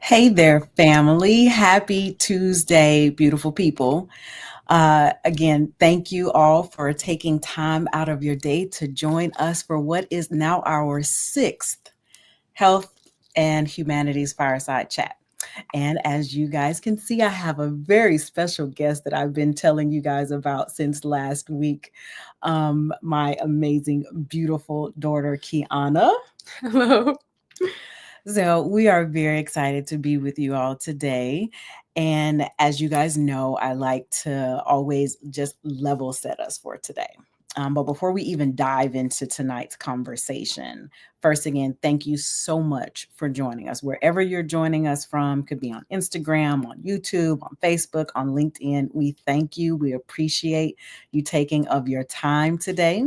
Hey there, family. Happy Tuesday, beautiful people. Again, thank you all for taking time out of your day to join us for what is now our sixth Health and Humanities Fireside Chat. And as you guys can see, I have a very special guest that I've been telling you guys about since last week. My amazing, beautiful daughter, Kiana. Hello. So, we are very excited to be with you all today. And as you guys know, I like to always just level set us for today. But before we even dive into tonight's conversation, first again, thank you so much for joining us. Wherever you're joining us from, could be on Instagram, on YouTube, on Facebook, on LinkedIn. We thank you. We appreciate you taking of your time today.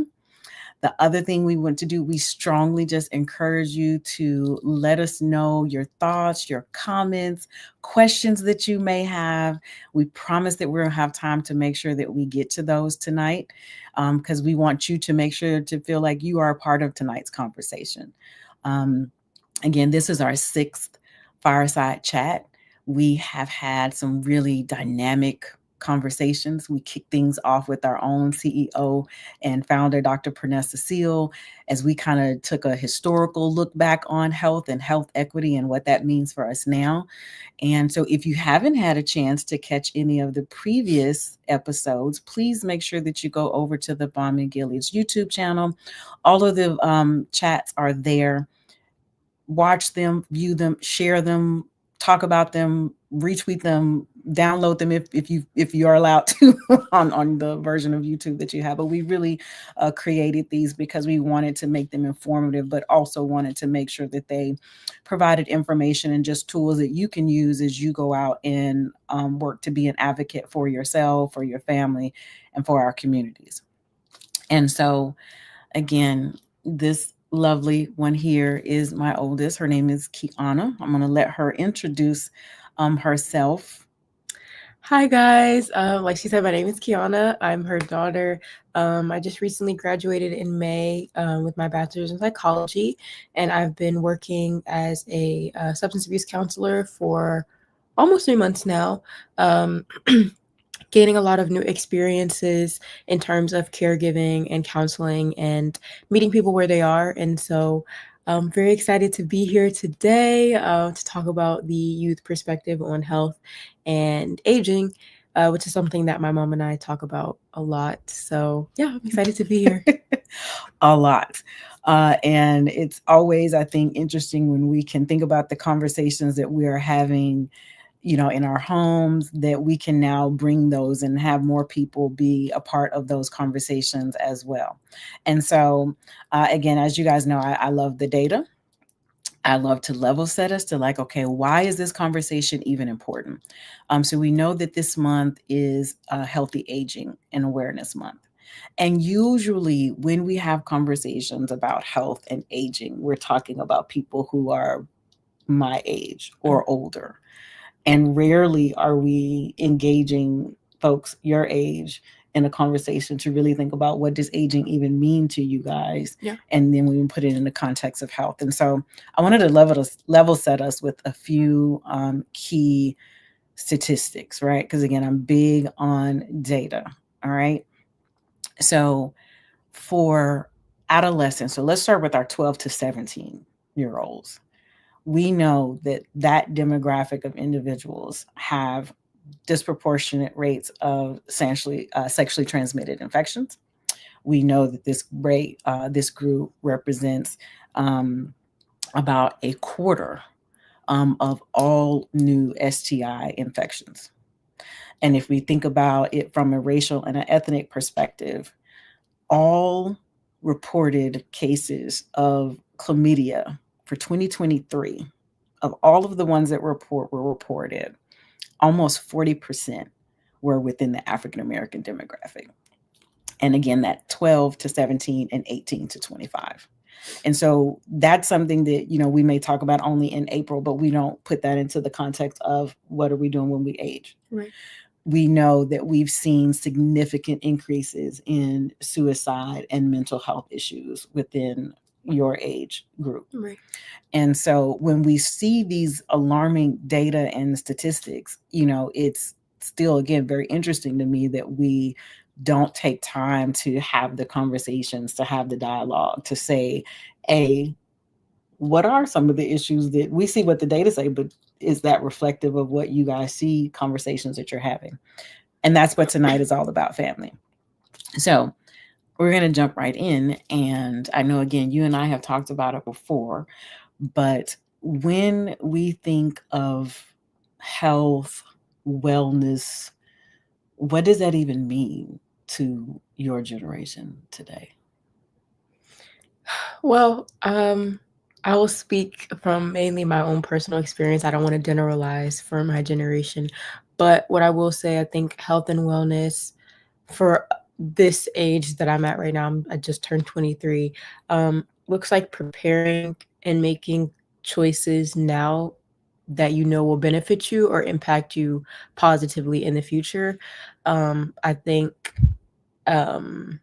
The other thing we want to do, we strongly just encourage you to let us know your thoughts, your comments, questions that you may have. We promise that we're going to have time to make sure that we get to those tonight because we want you to make sure to feel like you are a part of tonight's conversation. Um, Again, this is our sixth fireside chat. We have had some really dynamic conversations. We kicked things off with our own CEO and founder, Dr. Pernessa Cecile, as we kind of took a historical look back on health and health equity and what that means for us now. And so, if you haven't had a chance to catch any of the previous episodes, please make sure that you go over to the Bomb and Gilead's YouTube channel. All of the chats are there. Watch them, view them, share them, talk about them, retweet them, download them if you are allowed to on the version of YouTube that you have. But we really created these because we wanted to make them informative, but also wanted to make sure that they provided information and just tools that you can use as you go out and work to be an advocate for yourself, for your family, and for our communities. And so, again, this lovely one here is my oldest. Her name is Kiana. I'm going to let her introduce herself. Hi, guys. Like she said, my name is Kiana. I'm her daughter. I just recently graduated in May with my bachelor's in psychology, and I've been working as a substance abuse counselor for almost 3 months now. Gaining a lot of new experiences in terms of caregiving and counseling and meeting people where they are. And so I'm very excited to be here today to talk about the youth perspective on health and aging, which is something that my mom and I talk about a lot. So, yeah, I'm excited to be here. A lot. And it's always, I think, interesting when we can think about the conversations that we are having, in our homes, that we can now bring those and have more people be a part of those conversations as well. And so, again, as you guys know, I love the data. I love to level set us to like, okay, why is this conversation even important? So we know that this month is Healthy Aging and Awareness Month. And usually, when we have conversations about health and aging, we're talking about people who are my age or older. And rarely are we engaging folks your age in a conversation to really think about what does aging even mean to you guys. Yeah. And then we put it in the context of health. And so I wanted to level set us with a few key statistics, right? Because again, I'm big on data. All right. So for adolescents, so let's start with our 12 to 17-year-olds. We know that that demographic of individuals have disproportionate rates of essentially sexually transmitted infections. We know that this group represents about a quarter of all new STI infections. And if we think about it from a racial and an ethnic perspective, all reported cases of chlamydia for 2023, of all of the ones that were reported, almost 40% were within the African American demographic. And again, that 12 to 17 and 18 to 25. And so that's something that, we may talk about only in April, but we don't put that into the context of what are we doing when we age. Right. We know that we've seen significant increases in suicide and mental health issues within your age group. Right. And so when we see these alarming data and statistics, it's still, again, very interesting to me that we don't take time to have the conversations, to have the dialogue, to say, A, what are some of the issues that we see what the data say, but is that reflective of what you guys see, conversations that you're having? And that's what tonight is all about, family. So we're going to jump right in. And I know, again, you and I have talked about it before, but when we think of health, wellness, what does that even mean to your generation today? Well, I will speak from mainly my own personal experience. I don't want to generalize for my generation, but what I will say, I think health and wellness for this age that I'm at right now, I just turned 23, looks like preparing and making choices now that you know will benefit you or impact you positively in the future. I think um,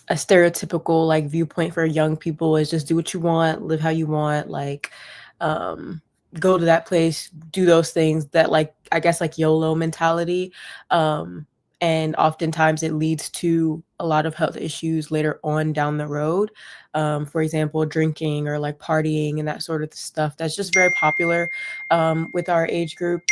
a stereotypical like viewpoint for young people is just do what you want, live how you want, like um go to that place, do those things, that like I guess like YOLO mentality. Um and oftentimes it leads to a lot of health issues later on down the road. For example, drinking or like partying and that sort of stuff that's just very popular with our age group,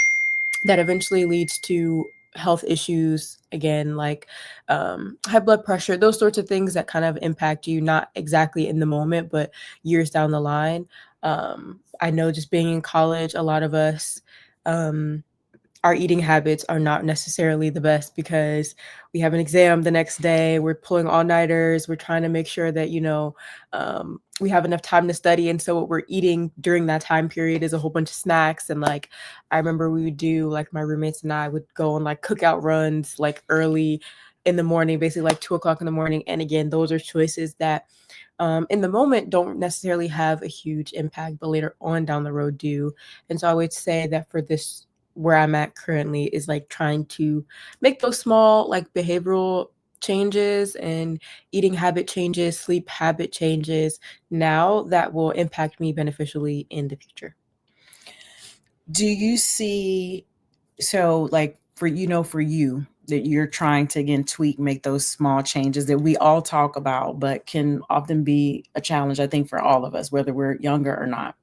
that eventually leads to health issues again, like high blood pressure, those sorts of things that kind of impact you not exactly in the moment but years down the line. I know just being in college, a lot of us, um, our eating habits are not necessarily the best because we have an exam the next day. We're pulling all nighters. We're trying to make sure that, we have enough time to study. And so what we're eating during that time period is a whole bunch of snacks. And like, I remember we would do, like, my roommates and I would go on like cookout runs, like early in the morning, basically like 2 o'clock in the morning. And again, those are choices that in the moment don't necessarily have a huge impact, but later on down the road do. And so I would say that for this, where I'm at currently, is like trying to make those small like behavioral changes and eating habit changes, sleep habit changes now that will impact me beneficially in the future. Do you see, so like for you, that you're trying to, again, tweak, make those small changes that we all talk about, but can often be a challenge, I think, for all of us, whether we're younger or not.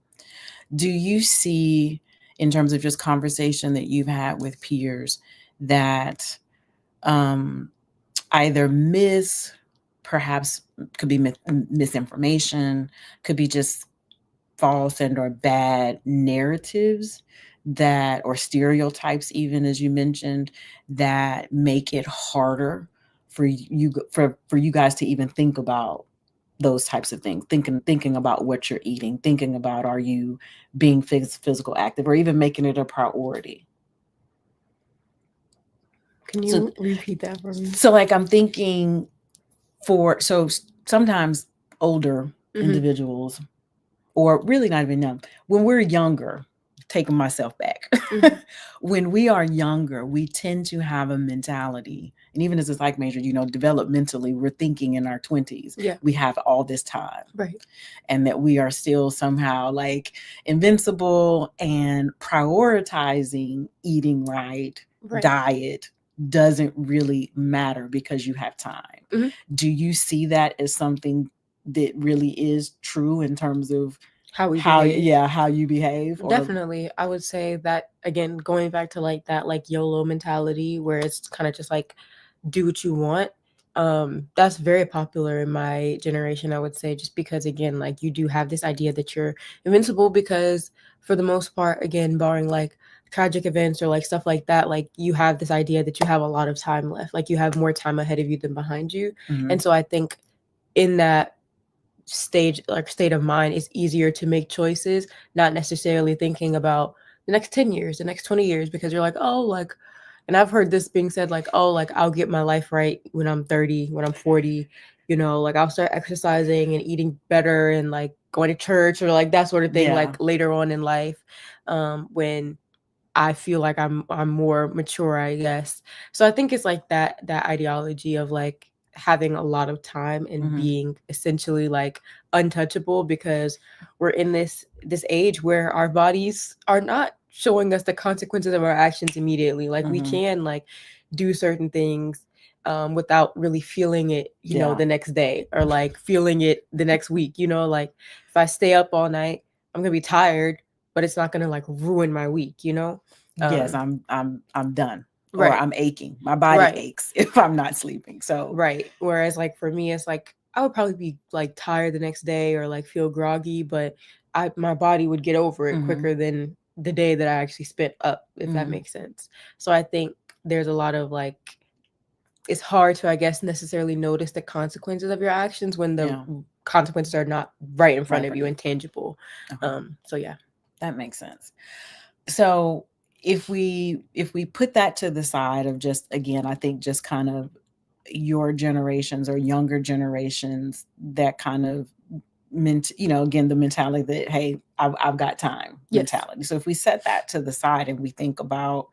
Do you see, in terms of just conversation that you've had with peers, that um, either perhaps could be misinformation, could be just false and or bad narratives, that, or stereotypes, even, as you mentioned, that make it harder for you guys to even think about those types of things, thinking about what you're eating, thinking about, are you being physical active, or even making it a priority? Can So you repeat that for me? like, I'm thinking, sometimes older Mm-hmm. individuals, or really not even young, when we're younger, taking myself back, Mm-hmm. when we are younger, we tend to have a mentality, and even as a psych major, developmentally, we're thinking in our 20s, Yeah. we have all this time, Right. and that we are still somehow like invincible, and prioritizing eating right, Right. diet, doesn't really matter because you have time. Mm-hmm. Do you see that as something that really is true in terms of How we how, behave. yeah, how you behave? Or Definitely. I would say that again, going back to like that like YOLO mentality where it's kind of just like do what you want. That's very popular in my generation, I would say, just because again, like you do have this idea that you're invincible because for the most part, again, barring like tragic events or like stuff like that, like you have this idea that you have a lot of time left. Like you have more time ahead of you than behind you. Mhm. And so I think in that state of mind, it's easier to make choices, not necessarily thinking about the next 10 years, the next 20 years, because you're like, oh, like, and I've heard this being said, like, oh, like I'll get my life right when I'm 30, when I'm 40, like I'll start exercising and eating better and like going to church or like that sort of thing, Yeah. like later on in life, when I feel like I'm more mature, I guess. So I think it's like that ideology of like having a lot of time and Mhm. being essentially like untouchable, because we're in this age where our bodies are not showing us the consequences of our actions immediately. Like we Mhm. can like do certain things without really feeling it, Yeah. the next day, or like feeling it the next week. Like if I stay up all night, I'm gonna be tired, but it's not gonna like ruin my week. Yes, Um, I'm done, or right, I'm aching. My body right. aches if I'm not sleeping. So, Right. Whereas like for me, it's like I would probably be like tired the next day or like feel groggy, but my body would get over it mhm. quicker than the day that I actually spent up, if that Mhm. makes sense. So I think there's a lot of like it's hard to, I guess, necessarily notice the consequences of your actions when the Yeah. consequences are not right in front Right of for you you. and tangible. Okay. So yeah. That makes sense. So, if we put that to the side of just, again, I think just kind of your generations or younger generations, that kind of again, the mentality that, hey, I've got time Yes. mentality. So if we set that to the side and we think about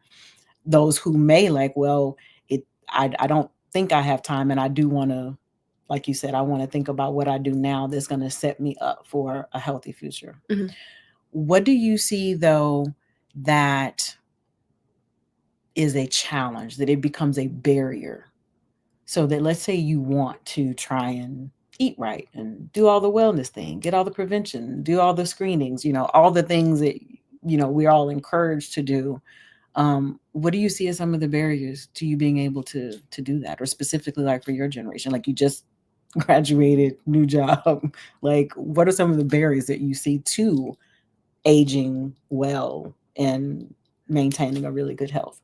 those who may like, well, I don't think I have time, and I do want to, like you said, I want to think about what I do now that's going to set me up for a healthy future. Hmm. What do you see though that is a challenge, that it becomes a barrier? So that, let's say you want to try and eat right and do all the wellness thing, get all the prevention, do all the screenings, all the things that we're all encouraged to do. What do you see as some of the barriers to you being able to do that, or specifically like for your generation, like you just graduated, new job, like what are some of the barriers that you see to aging well and maintaining a really good health?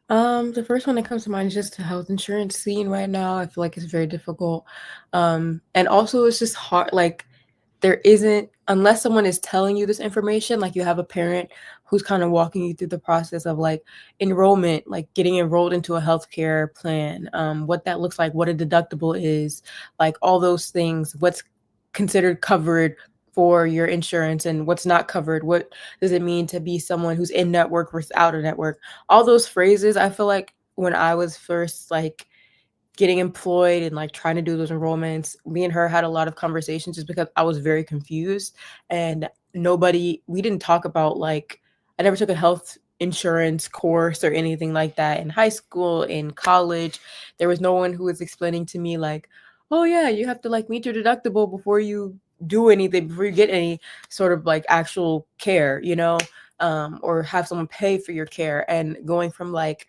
The first one that comes to mind is just the health insurance scene right now. I feel like it's very difficult. And also it's just hard, like there isn't, unless someone is telling you this information, like you have a parent who's kind of walking you through the process of like enrollment, like getting enrolled into a healthcare plan, what that looks like, what a deductible is, like all those things, what's considered covered for your insurance and what's not covered, what does it mean to be someone who's in network versus out of network, all those phrases. I feel like when I was first like getting employed and like trying to do those enrollments, me and her had a lot of conversations just because I was very confused, and we didn't talk about like, I never took a health insurance course or anything like that in high school, in college. There was no one who was explaining to me like, oh yeah, you have to like meet your deductible before you do anything, before you get any sort of like actual care, or have someone pay for your care. And going from like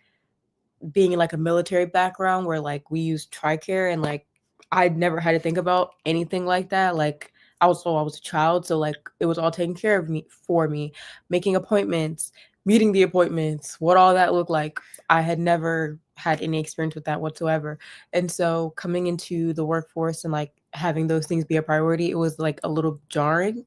being in like a military background where like we use TRICARE, and like I'd never had to think about anything like that. Like I was a child, so like it was all taken care of me for me, making appointments, meeting the appointments, what all that looked like. I had never had any experience with that whatsoever. And so coming into the workforce and like having those things be a priority, it was like a little jarring,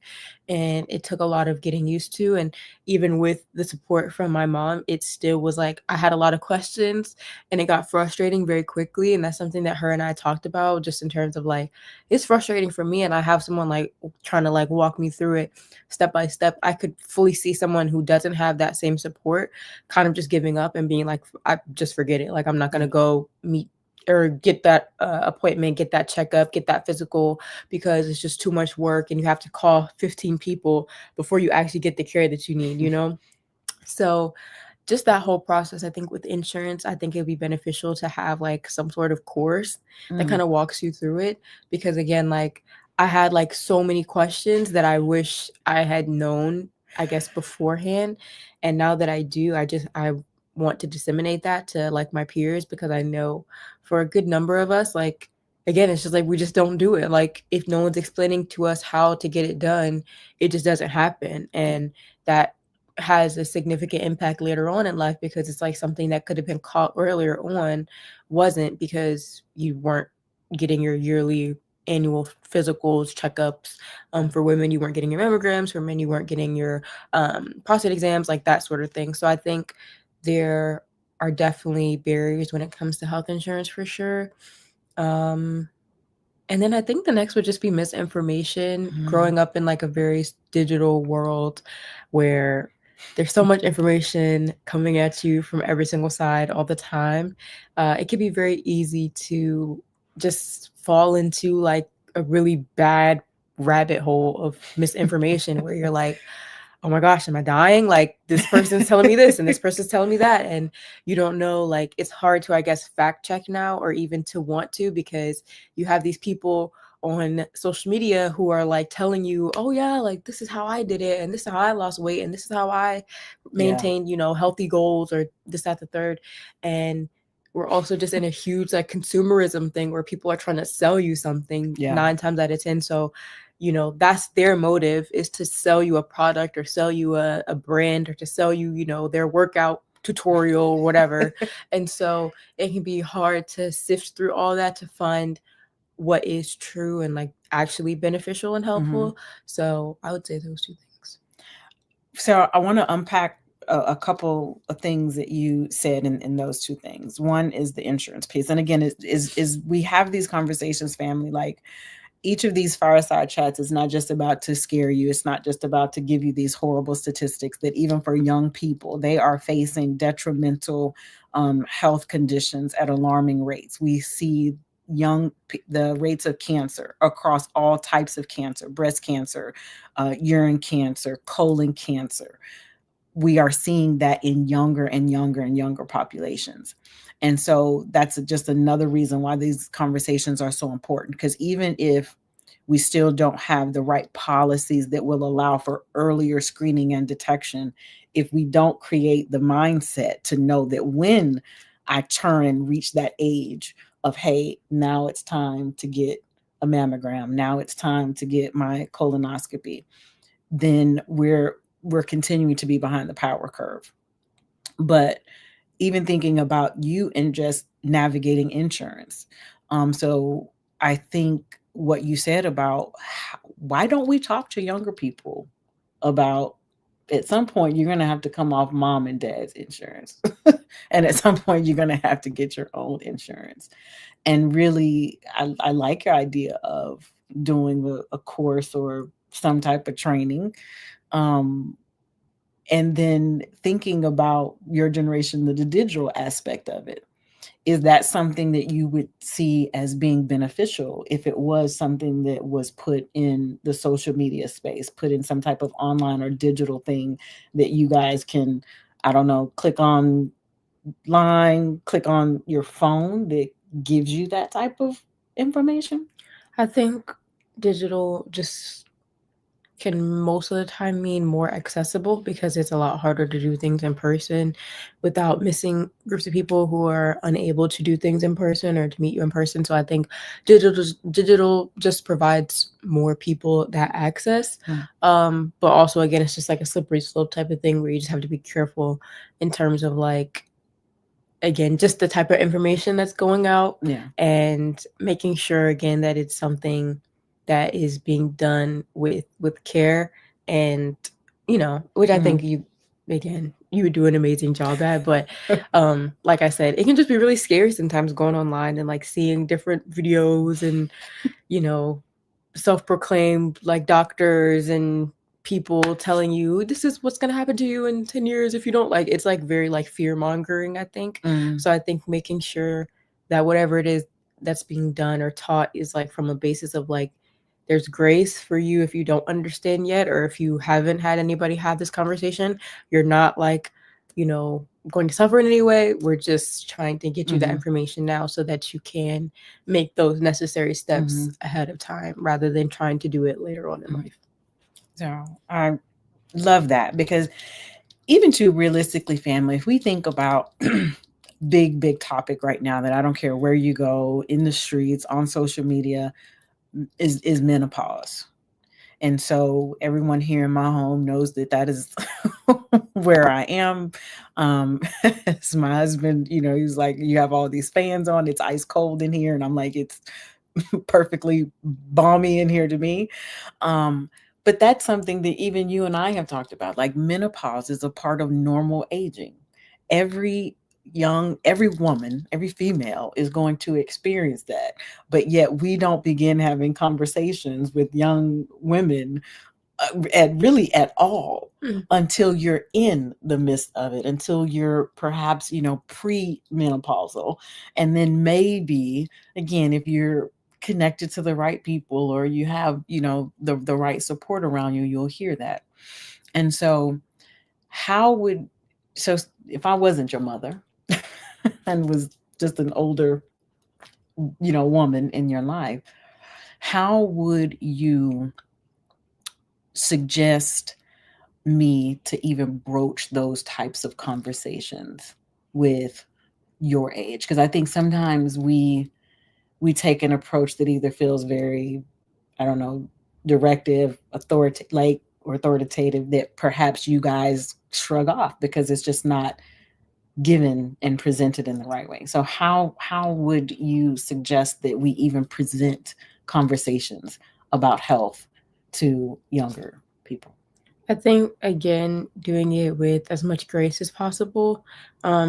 and it took a lot of getting used to. And even with the support from my mom, it still was like I had a lot of questions, and it got frustrating very quickly. And that's something that her and I talked about, just in terms of like, it's frustrating for me, and I have someone like trying to like walk me through it step by step. I could fully see someone who doesn't have that same support kind of just giving up and being like, I just forget it. Like, I'm not going to Yeah. go meet or get that appointment, get that checkup, get that physical, because it's just too much work and you have to call 15 people before you actually get the care that you need. So just that whole process, I think with insurance, I think it would be beneficial to have like some sort of course that Mm. kind of walks you through it. Because again, like I had like so many questions that I wish I had known, I guess, beforehand. And now that I do, I want to disseminate that to like my peers, because I know for a good number of us, like again, it's just like we just don't do it. Like if no one's explaining to us how to get it done, it just doesn't happen. Yeah. And that has a significant impact later on in life, because it's like something that could have been caught earlier on wasn't, because you weren't getting your yearly annual physicals, checkups. For women, you weren't getting your mammograms. For men, you weren't getting your prostate exams, like that sort of thing. So I think there are definitely barriers when it comes to health insurance for sure. um and then I think the next would just be misinformation. Mhm. Growing up in like a very digital world where there's so much information coming at you from every single side all the time, it can be very easy to just fall into like a really bad rabbit hole of misinformation where you're like, oh my gosh, am I dying? Like this person's telling me this and this person's telling me that. And you don't know, like it's hard to, I guess, fact check now or even to want to, because you have these people on social media who are like telling you, oh yeah, like this is how I did it and this is how I lost weight and this is how I Yeah. maintained, healthy goals or this, that, the third. And we're also just in a huge like consumerism thing where people are trying to sell you something Yeah. 9 times out of 10. So that's their motive, is to sell you a product or sell you a brand or to sell you, their workout tutorial or whatever. And so it can be hard to sift through all that to find what is true and like actually beneficial and Hmm. helpful. So I would say those two things. So I want to unpack a couple of things that you said in those two things. One is the insurance piece, and again, is we have these conversations, family. Like each of these fireside chats is not just about to scare you. It's not just about to give you these horrible statistics that even for young people, they are facing detrimental health conditions at alarming rates. We see the rates of cancer across all types of cancer, breast cancer, urine cancer, colon cancer. We are seeing that in younger and younger and younger populations. And so that's just another reason why these conversations are so important, because even if we still don't have the right policies that will allow for earlier screening and detection, if we don't create the mindset to know that when I turn and reach that age of, hey, now it's time to get a mammogram, now it's time to get my colonoscopy, then we're continuing to be behind the power curve. But even thinking about you and just navigating insurance. So I think what you said about why don't we talk to younger people about, at some point you're going to have to come off mom and dad's insurance. And at some point you're going to have to get your own insurance. And really, I like your idea of doing a course or some type of training, um, and then thinking about your generation, the digital aspect of it. Is that something that you would see as being beneficial if it was something that was put in the social media space, put in some type of online or digital thing that you guys can, I don't know, click on your phone that gives you that type of information? I think digital just can most of the time mean more accessible because it's a lot harder to do things in person without missing groups of people who are unable to do things in person or to meet you in person. So I think digital just provides more people that access. Mm. But also again, it's just like a slippery slope type of thing where you just have to be careful in terms of like, again, just the type of information that's going out Yeah. and making sure again that it's something that is being done with care. And which I Mm. think you would do an amazing job at. But like I said, it can just be really scary sometimes going online and like seeing different videos and you know self-proclaimed like doctors and people telling you this is what's going to happen to you in 10 years if you don't, like it's like very like fear mongering, I think. Mm. So I think making sure that whatever it is that's being done or taught is like from a basis of like there's grace for you if you don't understand yet, or if you haven't had anybody have this conversation, you're not like going to suffer in any way. We're just trying to get you that Mm-hmm. information now so that you can make those necessary steps Mm-hmm. ahead of time rather than trying to do it later on in Mm-hmm. life. So I love that, because even to realistically, family, if we think about big topic right now that I don't care where you go, in the streets, on social media, is menopause. And so everyone here in my home knows that that is where I am. As my husband, he's like, you have all these fans on, it's ice cold in here, and I'm like, it's perfectly balmy in here to me. Um, but that's something that even you and I have talked about. Like, menopause is a part of normal aging. Every every woman, every female is going to experience that. But yet we don't begin having conversations with young women really at all, Mm. until you're in the midst of it, until you're perhaps, pre-menopausal. And then maybe, again, if you're connected to the right people, or you have, the right support around you, you'll hear that. And so, how would so if I wasn't your mother and was just an older, woman in your life, how would you suggest me to even broach those types of conversations with your age? Because I think sometimes we take an approach that either feels very, I don't know, directive, authoritative, that perhaps you guys shrug off because it's just not given and presented in the right way. So how would you suggest that we even present conversations about health to younger people? I think again doing it with as much grace as possible,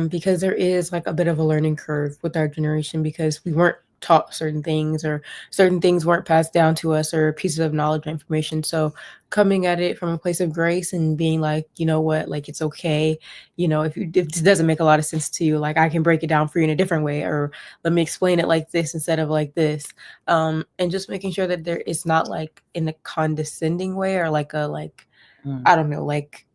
because there is like a bit of a learning curve with our generation because we weren't taught certain things or certain things weren't passed down to us or pieces of knowledge or information. So coming at it from a place of grace and being like, you know what, like it's okay, if it doesn't make a lot of sense to you, like I can break it down for you in a different way, or let me explain it like this instead of like this, and just making sure that there it's not like in a condescending way or like a like Mm, I don't know, like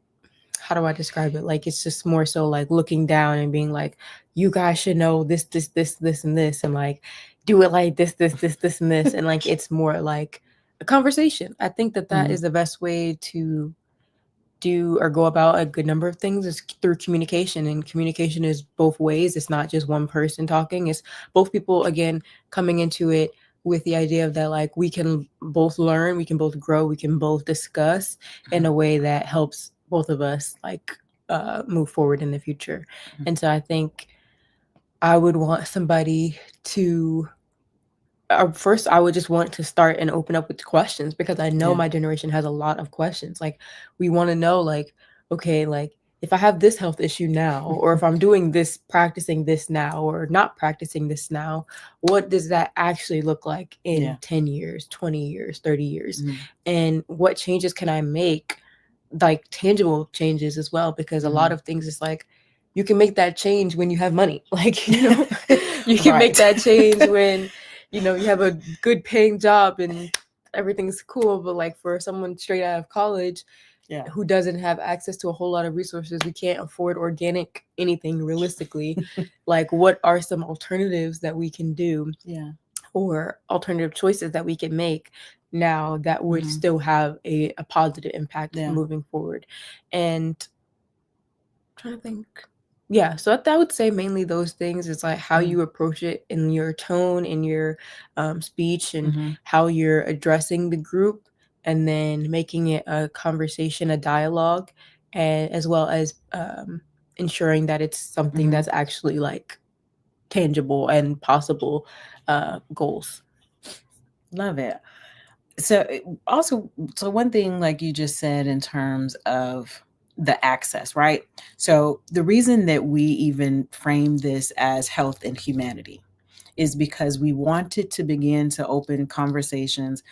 how do I describe it? Like it's just more so like looking down and being like, you guys should know this, this, and this, and like do it like this, and this, and like it's more like a conversation. I think that that mhm, is the best way to do or go about a good number of things is through communication, and communication is both ways. It's not just one person talking, it's both people again coming into it with the idea of that like we can both learn, we can both grow, we can both discuss in a way that helps both of us like move forward in the future. mhm. And so I think I would want somebody to first I would just want to start and open up with questions because I know Yeah. my generation has a lot of questions. Like we want to know like, okay, like if I have this health issue now, or if I'm doing this, practicing this now, or not practicing this now, what does that actually look like Yeah. in 10 years, 20 years, 30 years? Mhm, And what changes can I make? Like tangible changes as well, because a lot mhm. of things is like you can make that change when you have money. Like, you can make Right. that change when you have a good paying job and everything's cool. But like for someone straight out of college Yeah. who doesn't have access to a whole lot of resources, we can't afford organic anything realistically. Like, what are some alternatives that we can do, Yeah. or alternative choices that we can make now that would Mhm. still have a positive impact Yeah. moving forward? And trying to think. Yeah, so I would say mainly those things is like how Mhm. you approach it in your tone, in your speech, and Mhm. how you're addressing the group, and then making it a conversation, a dialogue, and as well as ensuring that it's something Mhm. that's actually like tangible and possible goals. Love it. So also, so one thing, like you just said, in terms of the access, right? So the reason that we even frame this as health and humanity is because we wanted to begin to open conversations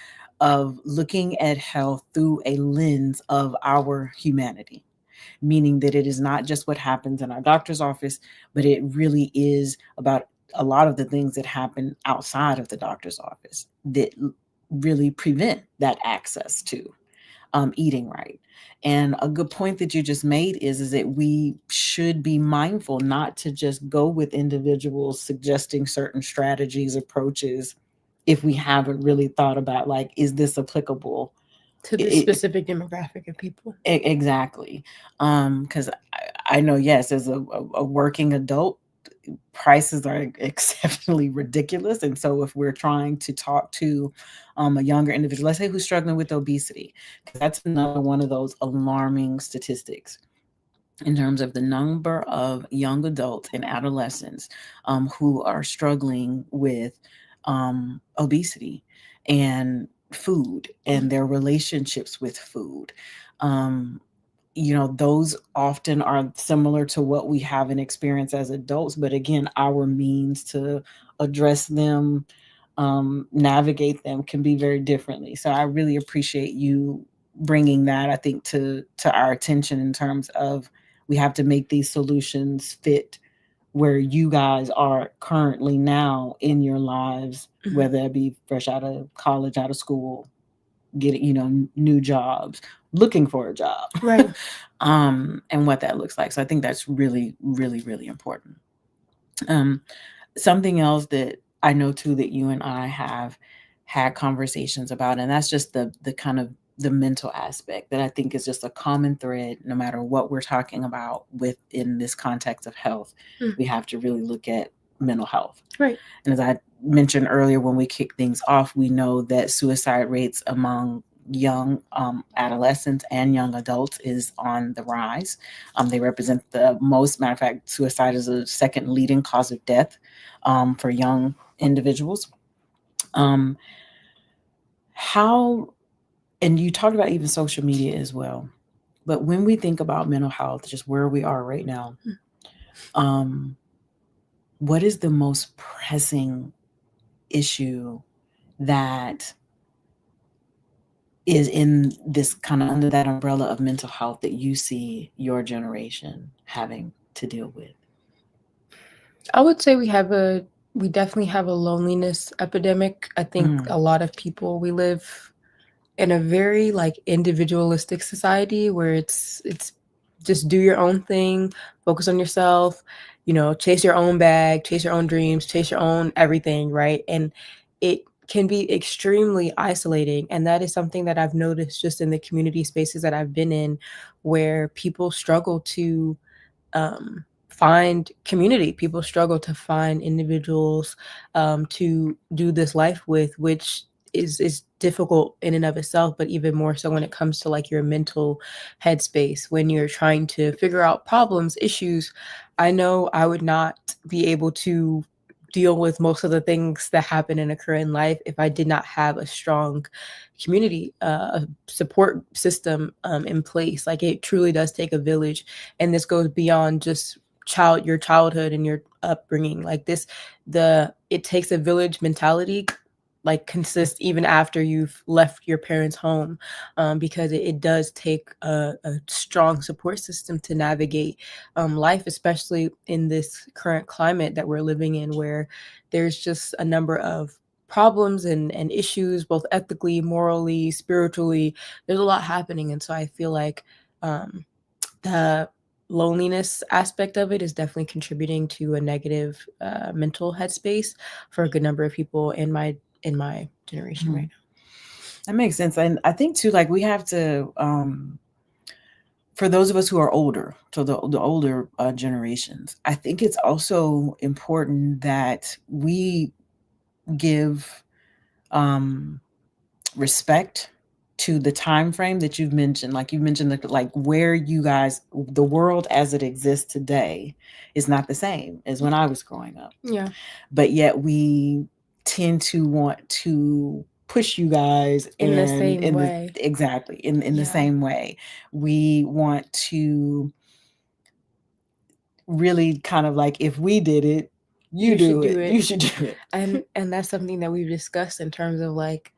of looking at health through a lens of our humanity, meaning that it is not just what happens in our doctor's office, but it really is about a lot of the things that happen outside of the doctor's office that really prevent that access to eating right. And a good point that you just made is that we should be mindful not to just go with individuals suggesting certain strategies, approaches, if we haven't really thought about, like, is this applicable? To this It, specific demographic of people. exactly. Because I know, yes, as a working adult, prices are exceptionally ridiculous. And so if we're trying to talk to a younger individual, let's say who's struggling with obesity, because that's another one of those alarming statistics in terms of the number of young adults and adolescents who are struggling with obesity and food and their relationships with food. Um, those often are similar to what we have and experience as adults, but again, our means to address them, navigate them, can be very differently. So I really appreciate you bringing that, I think, to our attention in terms of we have to make these solutions fit where you guys are currently now in your lives, Mhm. whether it be fresh out of college, out of school, getting, new jobs, looking for a job, Right. and what that looks like. So I think that's really, really, really important. Um, Something else that I know too that you and I have had conversations about, and that's just the kind of the mental aspect that I think is just a common thread no matter what we're talking about within this context of health. Mm. We have to really look at mental health. Right. And as I mentioned earlier when we kicked things off, we know that suicide rates among young adolescents and young adults is on the rise. They represent the most, matter of fact, suicide is the second leading cause of death for young individuals. Um, how, and you talked about even social media as well, but when we think about mental health, just where we are right now, Mm. um, what is the most pressing issue that is in this kind of under that umbrella of mental health that you see your generation having to deal with? I would say we definitely have a loneliness epidemic. I think Mm, a lot of people, we live in a very like individualistic society where it's just do your own thing, focus on yourself, chase your own bag, chase your own dreams, chase your own everything, right? And it can be extremely isolating, and that is something that I've noticed just in the community spaces that I've been in, where people struggle to find community. People struggle to find individuals to do this life with, which is difficult in and of itself, but even more so when it comes to like your mental headspace when you're trying to figure out problems, issues. I know I would not be able to deal with most of the things that happen and occur in life if I did not have a strong community, a support system in place. Like it truly does take a village, and this goes beyond just your childhood and your upbringing. Like this, the it takes a village mentality like consists even after you've left your parents' home, because it does take a strong support system to navigate life, especially in this current climate that we're living in, where there's just a number of problems and issues, both ethically, morally, spiritually. There's a lot happening, and so I feel like um, the loneliness aspect of it is definitely contributing to a negative mental headspace for a good number of people in my generation mhm. right That makes sense. And I think too, like we have to, for those of us who are older, so the older generations, I think it's also important that we give um, respect to the time frame that you've mentioned. Like you mentioned, like where you guys, the world as it exists today, is not the same as when I was growing up. now. Yeah, But yet we tend to want to push you guys in the and same in the way. exactly in the Yeah, same way. We want to really kind of like, if we did it, you you should do do it, it. you should do it. And that's something that we've discussed in terms of like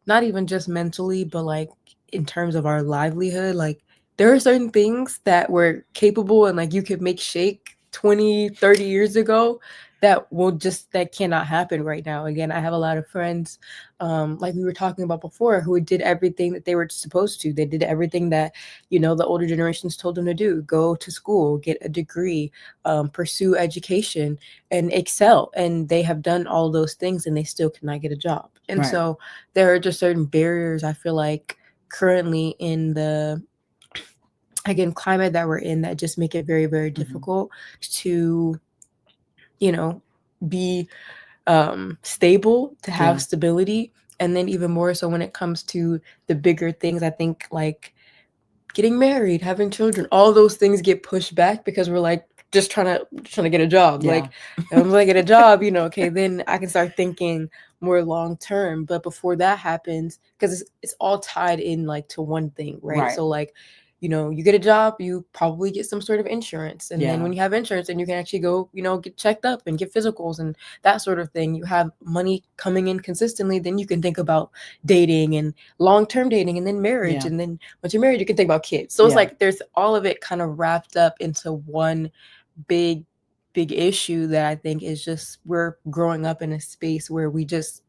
not even just mentally, but like in terms of our livelihood. Like there are certain things that were capable and like you could make shake 20, 30 years ago that cannot happen right now. Again, I have a lot of friends, like we were talking about before, who did everything that they were supposed to. They did everything that, the older generations told them to do: go to school, get a degree, pursue education, and excel. And they have done all those things and they still cannot get a job. And Right. so there are just certain barriers, I feel like, currently in the, again, climate that we're in, that just make it very, very Hmm. difficult to, you know, be stable, to Yeah. have stability. And then even more so when it comes to the bigger things, I think like getting married, having children, all those things get pushed back because we're like just trying to get a job. Yeah. Like if I'm gonna get a job, okay, then I can start thinking more long term. But before that happens, because it's all tied in like to one thing, right? Right. So like you get a job, you probably get some sort of insurance. And then Yeah. when you have insurance, then you can actually go, get checked up and get physicals and that sort of thing. You have money coming in consistently, then you can think about dating and long-term dating and then marriage. Yeah. And then once you're married, you can think about kids. So it's Yeah. like there's all of it kind of wrapped up into one big, big issue that I think is just we're growing up in a space where we just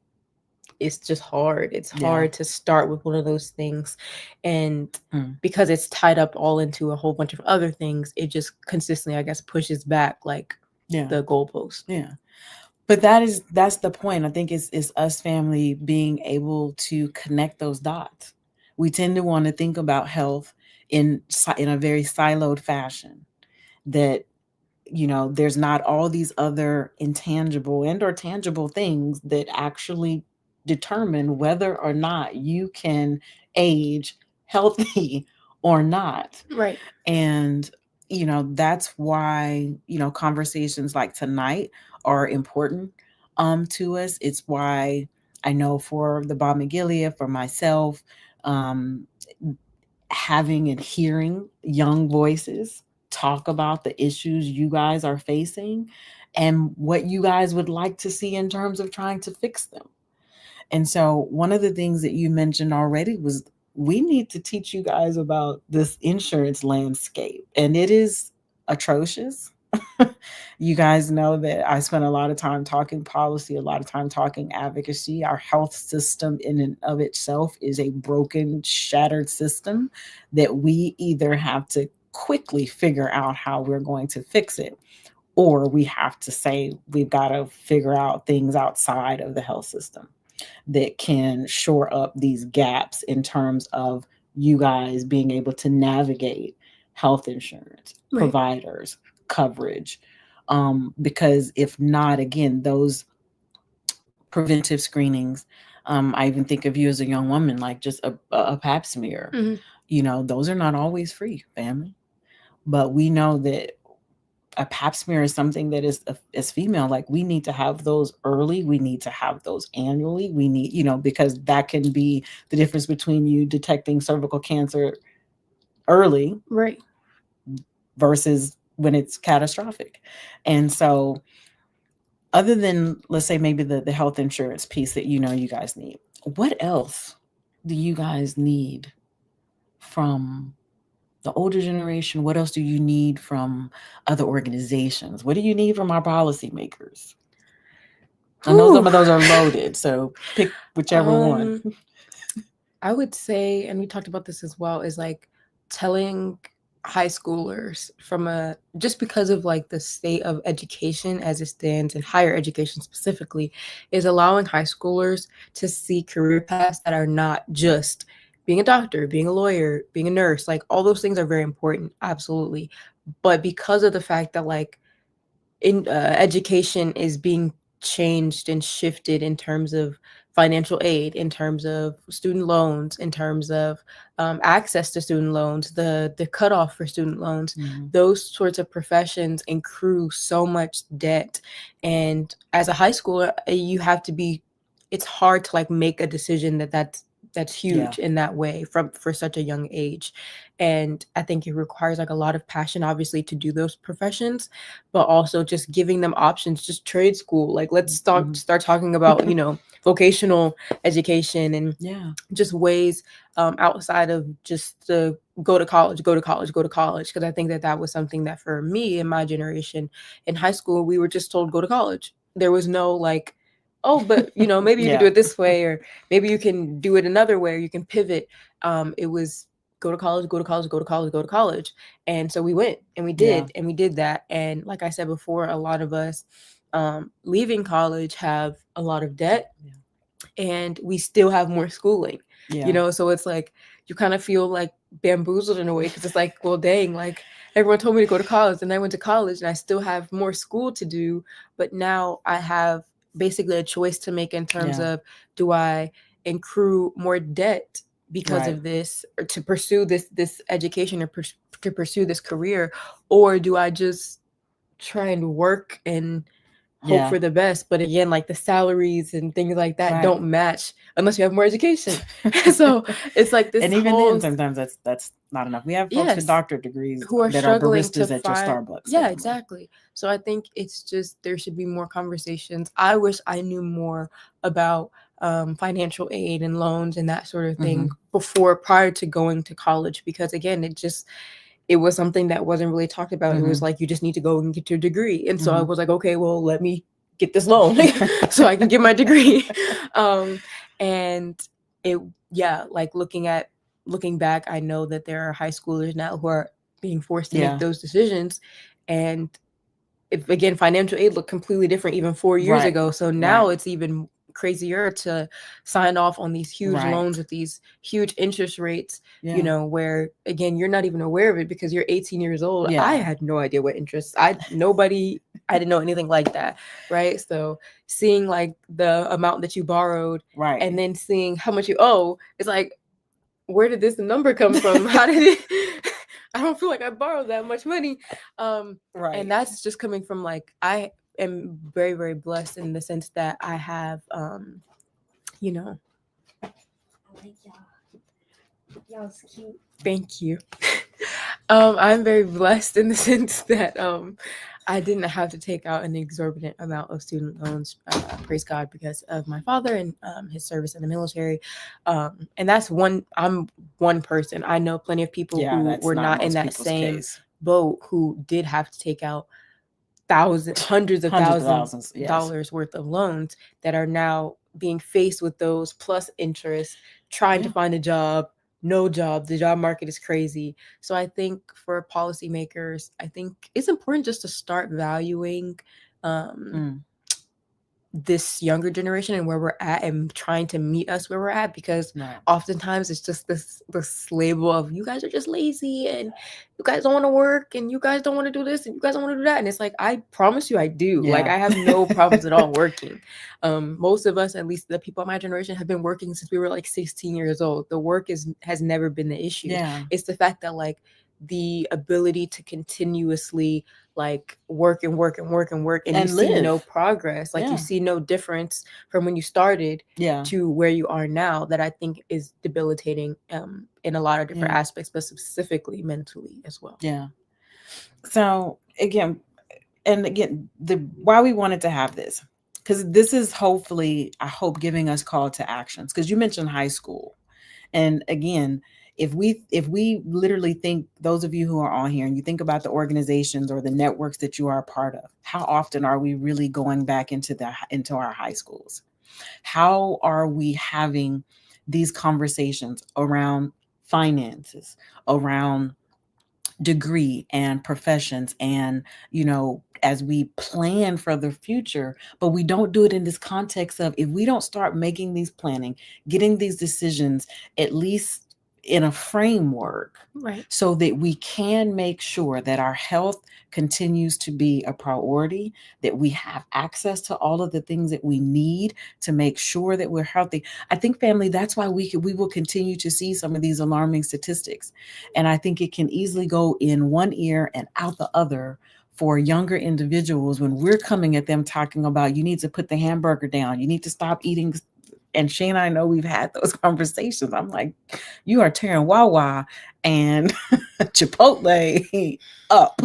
it's just hard. It's Yeah. hard to start with one of those things. And Mm. because it's tied up all into a whole bunch of other things, it just consistently, I guess, pushes back like Yeah. the goalpost. Yeah. But that's the point. I think it's us family being able to connect those dots. We tend to want to think about health in a very siloed fashion, that there's not all these other intangible and or tangible things that actually determine whether or not you can age healthy or not. Right. And that's why conversations like tonight are important to us. It's why I know for the Bob McGillia, for myself, um having and hearing young voices talk about the issues you guys are facing and what you guys would like to see in terms of trying to fix them. And so, one of the things that you mentioned already was we need to teach you guys about this insurance landscape, and it is atrocious. You guys know that I spent a lot of time talking policy, a lot of time talking advocacy. Our health system, in and of itself, is a broken, shattered system that we either have to quickly figure out how we're going to fix it, or we have to say we've got to figure out things outside of the health system that can shore up these gaps in terms of you guys being able to navigate health insurance, Right. providers, coverage. Because if not, again, those preventive screenings, I even think of you as a young woman, like just a pap smear, Mhm. those are not always free, family. But we know that a pap smear is something that is, as female, like we need to have those early, we need to have those annually, we need, because that can be the difference between you detecting cervical cancer early Right. versus when it's catastrophic. And so, other than, let's say, maybe the health insurance piece that you guys need, what else do you guys need from the older generation? What else do you need from other organizations? What do you need from our policymakers? I know some Whew. of those are loaded, so pick whichever one. um I would say, and we talked about this as well, is like telling high schoolers from a just because of like the state of education as it stands and higher education specifically, is allowing high schoolers to see career paths that are not just being a doctor, being a lawyer, being a nurse. Like all those things are very important, absolutely. But because of the fact that like in education is being changed and shifted in terms of financial aid, in terms of student loans, in terms of access to student loans, the cutoff for student loans, Mhm. those sorts of professions accrue so much debt. And as a high schooler, you have to be. It's hard to like make a decision that's Yeah. huge in that way from for such a young age. And I think it requires like a lot of passion, obviously, to do those professions, but also just giving them options, just trade school. Like let's Mhm. start talking about, vocational education and Yeah. just ways outside of just the go to college, go to college, go to college. Because I think that was something that for me in my generation in high school, we were just told go to college. There was no like, oh, but maybe you could do Yeah. it this way, or maybe you can do it another way, or you can pivot. It was go to college, go to college, go to college, go to college. And so we went and Yeah. we did that. And like I said before, a lot of us leaving college have a lot of debt, and we still have more schooling. Yeah. So it's like you kind of feel like bamboozled in a way, because it's like, well, dang, like everyone told me to go to college and I went to college and I still have more school to do, but now I have basically a choice to make in terms Yeah. of, do I accrue more debt because Right. of this, or to pursue this education, or to pursue this career, or do I just try and work and hope Yeah. for the best. But again, like the salaries and things like that Right. don't match unless you have more education. So it's like this And even then, whole, sometimes that's not enough. We have folks with yes, doctorate degrees who are that are struggling to baristas at your find, Starbucks yeah, family. exactly. So I think it's just there should be more conversations. I wish I knew more about financial aid and loans and that sort of thing Hmm. before, prior to going to college, because again, it was something that wasn't really talked about. It was Hmm. like, you just need to go and get your degree. And so I Hmm. was like, okay, well, let me get this loan so I can get my degree. um, and it, yeah, like looking back, I know that there are high schoolers now who are being forced to make Yeah. those decisions. And if, again, financial aid looked completely different even 4 years Right. ago. So Right. now it's even crazier to sign off on these huge loans Right. with these huge interest rates, Yeah. where again, you're not even aware of it because you're 18 years old. I Yeah. had no idea what interest. I didn't know anything like that, right? So seeing like the amount that you borrowed Right. and then seeing how much you owe, it's like, where did this number come from? How did it I don't feel like I borrowed that much money. Um and Right. that's just coming from, like, I am very, very blessed in the sense that I have you know I like y'all's cute. Thank you. I'm very blessed in the sense that I didn't have to take out an exorbitant amount of student loans, praise God, because of my father and his service in the military. And that's I'm one person. I know plenty of people Yeah. who That's were not not in most that people's same case. boat, who did have to take out hundreds of Hundreds of thousands thousands. Yes. dollars worth of loans, that are now being faced with those plus interest, trying to Yeah. find a job, no job. The job market is crazy. So I think for policymakers, I think it's important just to start valuing um, Mm. this younger generation and where we're at, and trying to meet us where we're at, because Right. oftentimes it's just this label of, you guys are just lazy, and you guys don't want to work, and you guys don't want to do this, and you guys don't want to do that. And it's like, I promise you I do. Like, Yeah. I have no problems at all working. Most of us, at least the people of my generation, have been working since we were like 16 years old. The work has never been the issue. Yeah. It's the fact that, like, the ability to continuously, like, work and work and work and work, and you And see no live. progress, like, you Yeah. see no difference from when you started Yeah. to where you are now, that I think is debilitating in a lot of different Yeah. aspects, but specifically mentally as well. Yeah. So again, and again, the why we wanted to have this, because this is hopefully, I hope, giving us call to actions. Because you mentioned high school, and again, if we literally think, those of you who are on here, and you think about the organizations or the networks that you are a part of, how often are we really going back into our high schools? How are we having these conversations around finances, around degree and professions, and as we plan for the future? But we don't do it in this context of, if we don't start making these planning, getting these decisions, at least in a framework, Right. so that we can make sure that our health continues to be a priority, that we have access to all of the things that we need to make sure that we're healthy. I think, family, that's why we will continue to see some of these alarming statistics. And I think it can easily go in one ear and out the other for younger individuals, when we're coming at them talking about, you need to put the hamburger down, you need to stop eating. And Shane and I know we've had those conversations. I'm like, you are tearing Wawa and Chipotle up.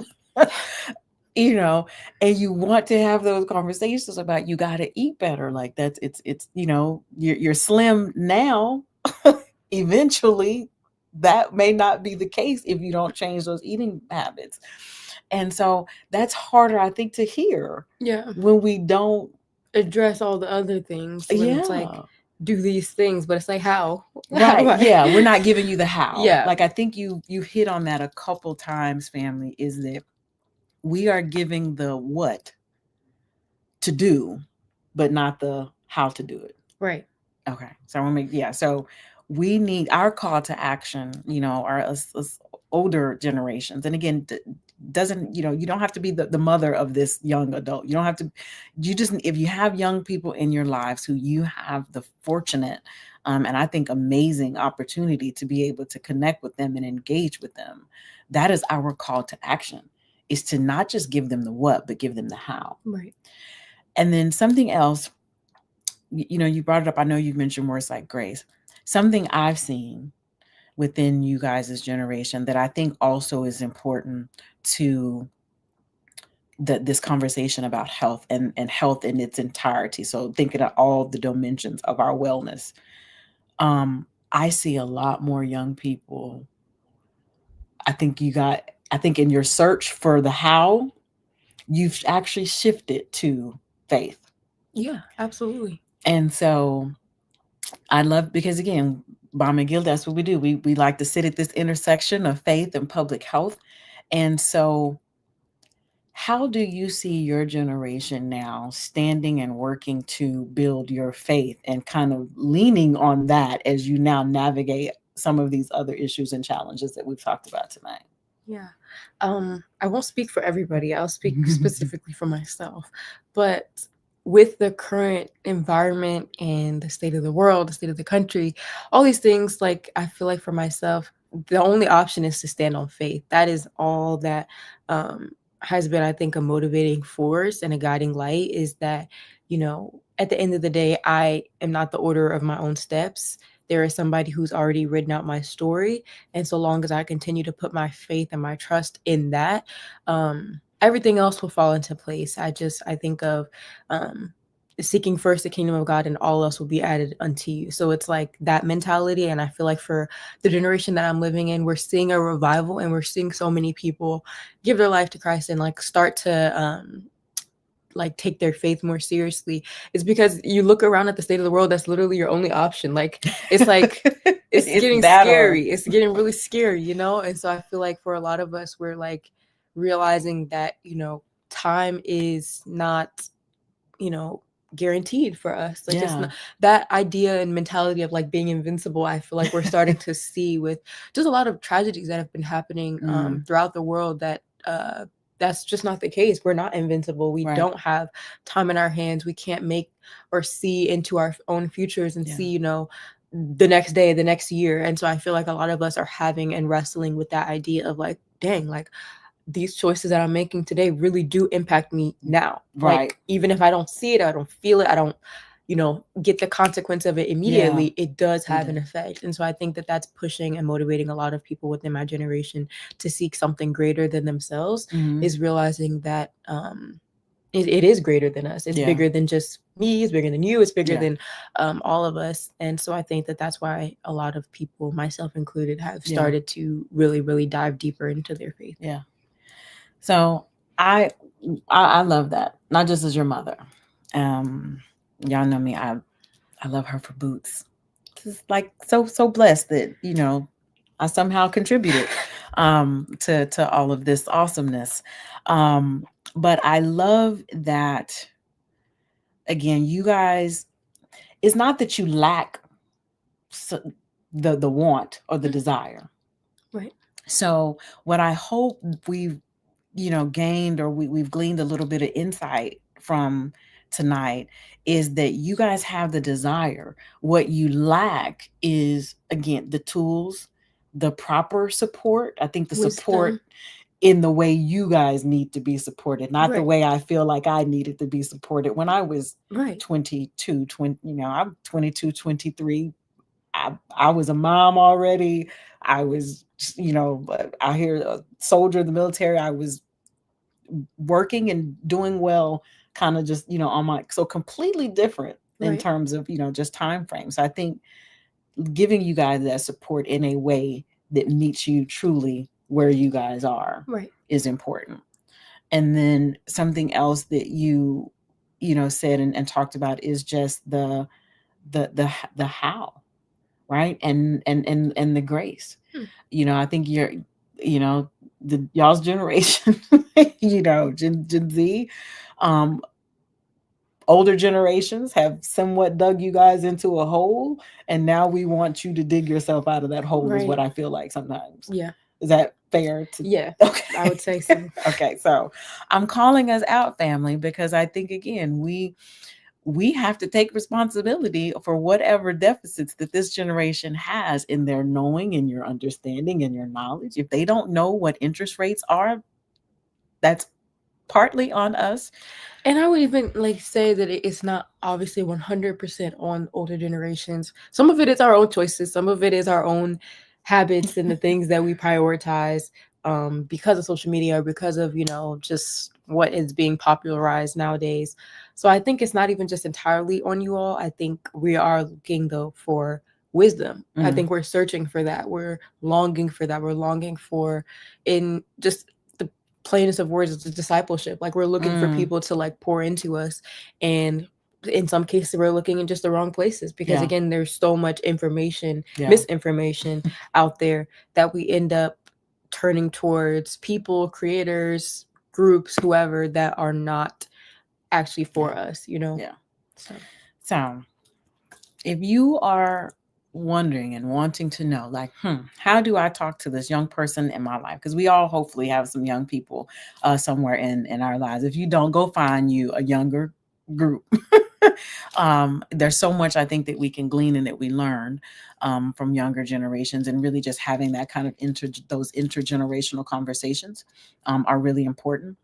you know and you want to have those conversations about, you got to eat better. Like, it's you're slim now. Eventually, that may not be the case if you don't change those eating habits. And so that's harder, I think, to hear Yeah. when we don't. Address all the other things, when it's like, Yeah. do these things, but it's like, how? How do Right. I? Yeah, we're not giving you the how. Yeah. Like, I think you hit on that a couple times, family, is that we are giving the what to do, but not the how to do it. Right. Okay. So I want to make, yeah. So we need our call to action, our us older generations. And again, doesn't, you don't have to be the mother of this young adult. You don't have to, you just, if you have young people in your lives who you have the fortunate, and I think amazing opportunity to be able to connect with them and engage with them, that is our call to action, is to not just give them the what, but give them the how. Right. And then something else, you brought it up. I know you've mentioned words like grace. Something I've seen within you guys' generation that I think also is important to this conversation about health and health in its entirety. So thinking of all the dimensions of our wellness. I see a lot more young people. I think in your search for the how, you've actually shifted to faith. Yeah, absolutely. And so I love, because again, Bomb and Gill, that's what we do. We like to sit at this intersection of faith and public health. And so how do you see your generation now standing and working to build your faith and kind of leaning on that as you now navigate some of these other issues and challenges that we've talked about tonight? Yeah. I won't speak for everybody. I'll speak specifically for myself. But with the current environment and the state of the world, the state of the country, all these things, like I feel like for myself, the only option is to stand on faith. That is all that um, has been, I think, a motivating force and a guiding light is that, at the end of the day, I am not the order of my own steps. There is somebody who's already written out my story, and so long as I continue to put my faith and my trust in that, everything else will fall into place. I think of um, seeking first the kingdom of God, and all else will be added unto you. So it's like that mentality. And I feel like for the generation that I'm living in, we're seeing a revival, and we're seeing so many people give their life to Christ and like start to like take their faith more seriously. It's because you look around at the state of the world, that's literally your only option. Like it's It's getting that or scary. It's getting really scary. And so I feel like for a lot of us, we're like realizing that, time is not, you know, guaranteed for us. Like it's yeah. not that idea and mentality of like being invincible. I feel like we're starting to see with just a lot of tragedies that have been happening Mm, throughout the world that that's just not the case. We're not invincible. We right. don't have time in our hands. We can't make or see into our own futures and Yeah. see, the next day, the next year. And so I feel like a lot of us are having and wrestling with that idea of like, dang, like these choices that I'm making today really do impact me now. Right. Like, even if I don't see it, I don't feel it, I don't, get the consequence of it Yeah. immediately, it does It have an does. effect. And so I think that that's pushing and motivating a lot of people within my generation to seek something greater than themselves, Hmm. is realizing that it is greater than us. It's Yeah. bigger than just me. It's bigger than you. It's bigger Yeah. than all of us. And so I think that that's why a lot of people, myself included, have Yeah. started to really, really dive deeper into their faith. Yeah. So I I love that. Not just as your mother. Um, y'all know me. I love her for boots. Just like so blessed that I somehow contributed to all of this awesomeness. Um, but I love that again. You guys, it's not that you lack the want or the Mm, desire. right. So what I hope we've gained, or we've gleaned a little bit of insight from tonight, is that you guys have the desire. What you lack is, again, the tools, the proper support. I think the support Wisdom. in the way you guys need to be supported, not the Right. way I feel like I needed to be supported when I was Right. 22, 20, I'm 22, 23. I was a mom already. I was, out here, a soldier in the military. I was working and doing well, kind of just, on my, so completely different in Right. terms of, just time frames. So I think giving you guys that support in a way that meets you truly where you guys are Right. is important. And then something else that said and talked about is just the how, right? And the grace. Hmm. I think you're, you know, the y'all's generation, Gen Z, um, older generations have somewhat dug you guys into a hole, and now we want you to dig yourself out of that hole, is what Right. I feel like sometimes. Yeah. Is that fair to Yeah. I okay? would say so. Okay, so I'm calling us out, family, because I think again we have to take responsibility for whatever deficits that this generation has in their knowing and your understanding and your knowledge. If they don't know what interest rates are, that's partly on us. And I would even like say that it's not obviously 100% on older generations. Some of it is our own choices. Some of it is our own habits and the things that we prioritize because of social media or because of, just what is being popularized nowadays. So I think it's not even just entirely on you all. I think we are looking though for wisdom. I Mm, think we're searching for that. We're longing for that. We're longing for in just the plainest of words, it's a discipleship. Like we're looking for mm, people to like pour into us, and in some cases we're looking in just the wrong places because yeah, again there's so much information, yeah, misinformation out there that we end up turning towards people, creators, groups, whoever that are not actually yeah, for us, yeah. so So if you are wondering and wanting to know, like, how do I talk to this young person in my life? Because we all hopefully have some young people somewhere in our lives. If you don't, go find you a younger group. There's so much I think that we can glean and that we learn from younger generations, and really just having that kind of those intergenerational conversations are really important.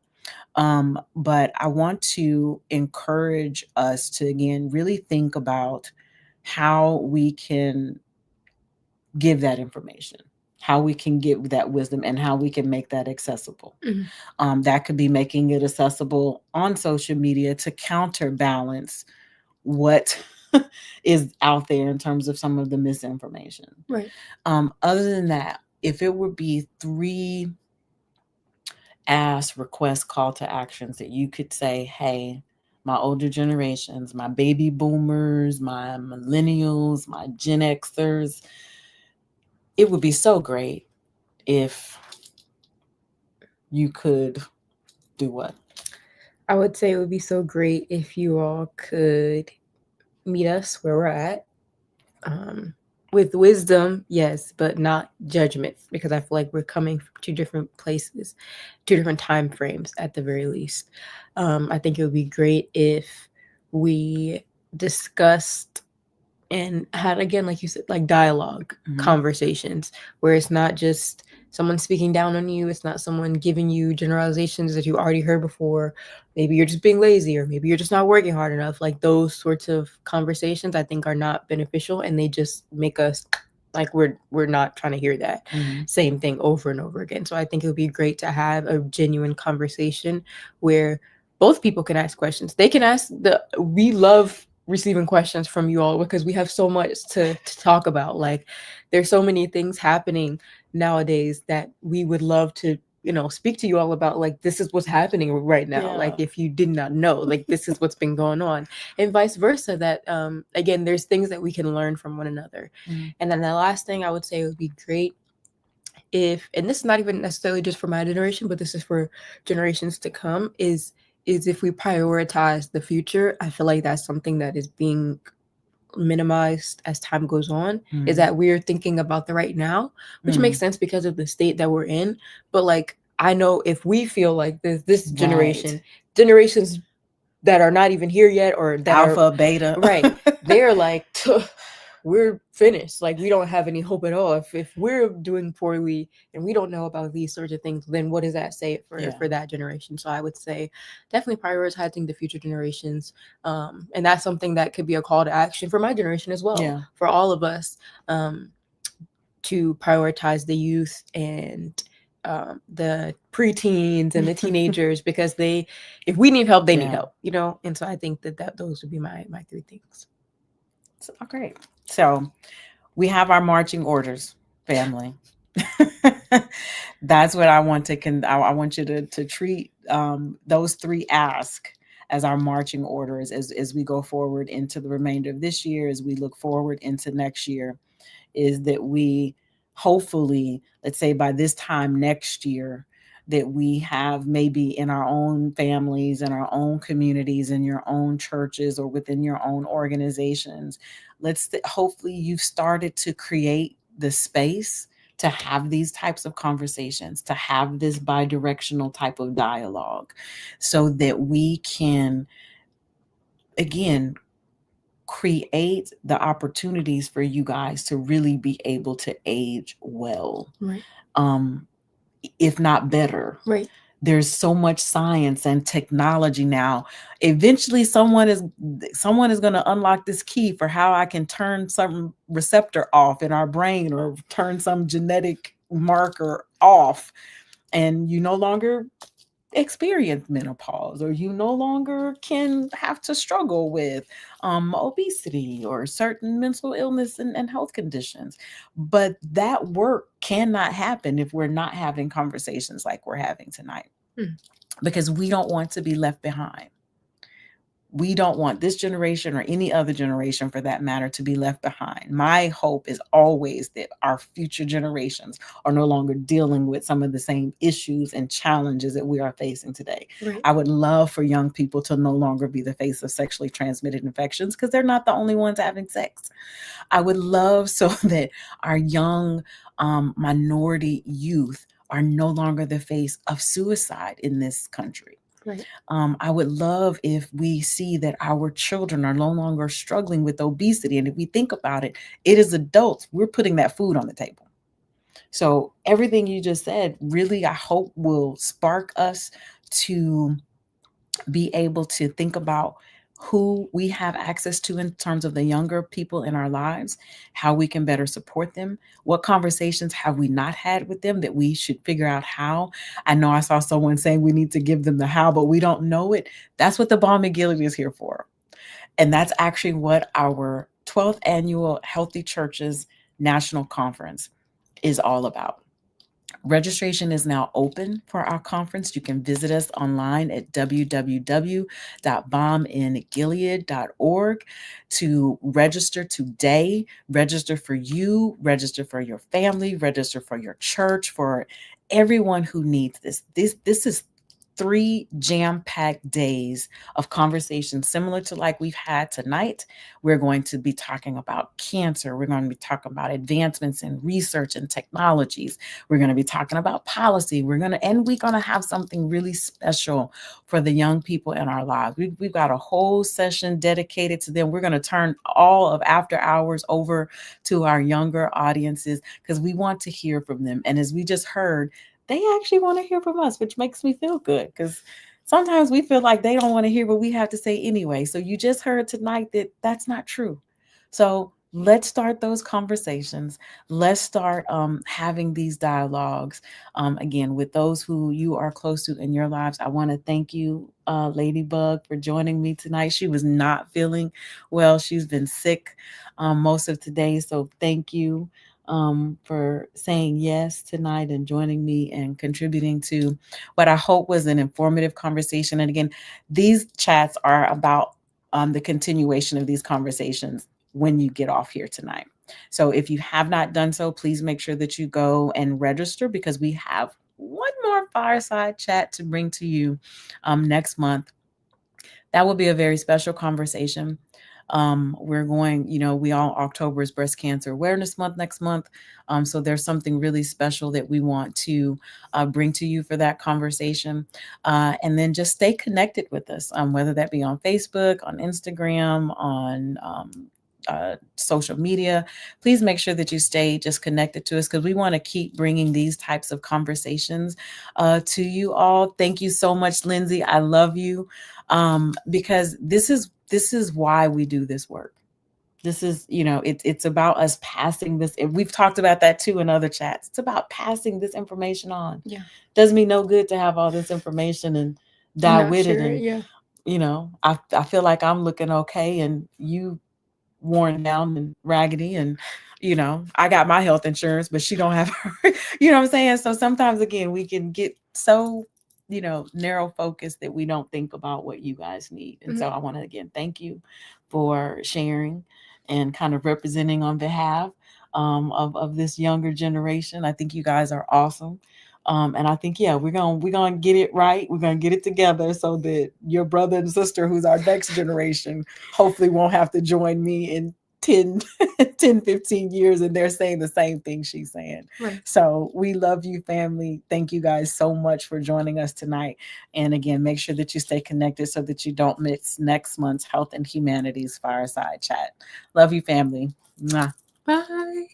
But I want to encourage us to again really think about how we can give that information, how we can give that wisdom, and how we can make that accessible. mhm. That could be making it accessible on social media to counterbalance what is out there in terms of some of the misinformation. Right. Other than that, if it would be three ask, request, call to actions that you could say, hey, my older generations, my baby boomers, my millennials, my Gen Xers, it would be so great if you could do what? I would say it would be so great if you all could meet us where we're at, um, with wisdom, yes, but not judgment, because I feel like we're coming from two different places, two different time frames at the very least. I think it would be great if we discussed and had, again, like you said, like dialogue Mhm. conversations where it's not just someone speaking down on you, it's not someone giving you generalizations that you already heard before. Maybe you're just being lazy, or maybe you're just not working hard enough. Like those sorts of conversations I think are not beneficial, and they just make us like we're not trying to hear that Mhm. same thing over and over again. So I think it would be great to have a genuine conversation where both people can ask questions. They can ask the we love receiving questions from you all because we have so much to talk about. Like there's so many things happening nowadays that we would love to, speak to you all about. Like this is what's happening right now. Like Yeah. if you did not know, like this is what's been going on, and vice versa. That again, there's things that we can learn from one another. Mhm. And then the last thing I would say would be great if, and this is not even necessarily just for my generation, but this is for generations to come, is if we prioritize the future. I feel like that's something that is being minimized as time goes on, is Mhm. that we're thinking about the right now, which makes Mhm. sense because of the state that we're in. But like I know if we feel like this Right. generations that are not even here yet, or that are Alpha, beta. right, they're like we're finished. Like we don't have any hope at all. If we're doing poorly and we don't know about these sorts of things, then what does that say Yeah. for that generation? So I would say definitely prioritizing the future generations. And that's something that could be a call to action for my generation as well, Yeah. for all of us, um, to prioritize the youth and the preteens and the teenagers, because they, if we need help, they need Yeah. help, And so I think that those would be my three things. So, great. So we have our marching orders, family. That's what I want to I want you to treat those three ask as our marching orders as we go forward into the remainder of this year, as we look forward into next year, is that we hopefully, let's say by this time next year, that we have maybe in our own families, in our own communities, in your own churches, or within your own organizations, hopefully you've started to create the space to have these types of conversations, to have this bi-directional type of dialogue, so that we can again create the opportunities for you guys to really be able to age well, Right. um if not better, Right. There's so much science and technology now. Eventually someone is going to unlock this key for how I can turn some receptor off in our brain or turn some genetic marker off, and you no longer experience menopause, or you no longer can have to struggle with obesity or certain mental illness and health conditions. But that work cannot happen if we're not having conversations like we're having tonight, Mm. because we don't want to be left behind. We don't want this generation or any other generation for that matter to be left behind. My hope is always that our future generations are no longer dealing with some of the same issues and challenges that we are facing today. Right. I would love for young people to no longer be the face of sexually transmitted infections, because they're not the only ones having sex. I would love so that our young minority youth are no longer the face of suicide in this country. Right. I would love if we see that our children are no longer struggling with obesity. And if we think about it, it is adults, we're putting that food on the table. So, everything you just said really, I hope, will spark us to be able to think about who we have access to in terms of the younger people in our lives, how we can better support them, what conversations have we not had with them that we should figure out how. I know I saw someone saying we need to give them the how, but we don't know it. That's what the Balm and Gilead is here for. And that's actually what our 12th annual Healthy Churches National Conference is all about. Registration is now open for our conference. You can visit us online at www.bombingilead.org to register today. Register for you, register for your family, register for your church, for everyone who needs this. This is 3 jam-packed days of conversation similar to like we've had tonight. We're going to be talking about cancer. We're going to be talking about advancements in research and technologies. We're going to be talking about policy. We're going to have something really special for the young people in our lives. We've got a whole session dedicated to them. We're going to turn all of after hours over to our younger audiences because we want to hear from them. And as we just heard, they actually want to hear from us, which makes me feel good, because sometimes we feel like they don't want to hear what we have to say anyway. So you just heard tonight that that's not true. So let's start those conversations. Let's start having these dialogues. Again, with those who you are close to in your lives. I want to thank you, Ladybug, for joining me tonight. She was not feeling well. She's been sick most of today. So thank you for saying yes tonight and joining me and contributing to what I hope was an informative conversation. And again, these chats are about the continuation of these conversations when you get off here tonight. So if you have not done so, please make sure that you go and register, because we have one more fireside chat to bring to you next month. That will be a very special conversation. We're going, we all, October is Breast Cancer Awareness Month next month. So there's something really special that we want to bring to you for that conversation. And then just stay connected with us, whether that be on Facebook, on Instagram, on social media. Please make sure that you stay just connected to us, because we want to keep bringing these types of conversations to you all. Thank you so much, Lindsay. I love you, because this is why we do this work. This is, it's about us passing this. We've talked about that too in other chats. It's about passing this information on. Yeah. Does me no good to have all this information and die Not with it. sure. And, Yeah. I feel like I'm looking okay and you worn down and raggedy, and I got my health insurance but she don't have her. You know what I'm saying? So sometimes again we can get so narrow focused that we don't think about what you guys need. And so I want to again thank you for sharing and kind of representing on behalf of this younger generation. I think you guys are awesome. And I think, yeah, we're gonna get it right. We're gonna get it together so that your brother and sister, who's our next generation, hopefully won't have to join me in 10, 10, 15 years and they're saying the same thing she's saying. Right. So we love you, family. Thank you guys so much for joining us tonight. And again, make sure that you stay connected so that you don't miss next month's Health and Humanities Fireside Chat. Love you, family. Mwah. Bye.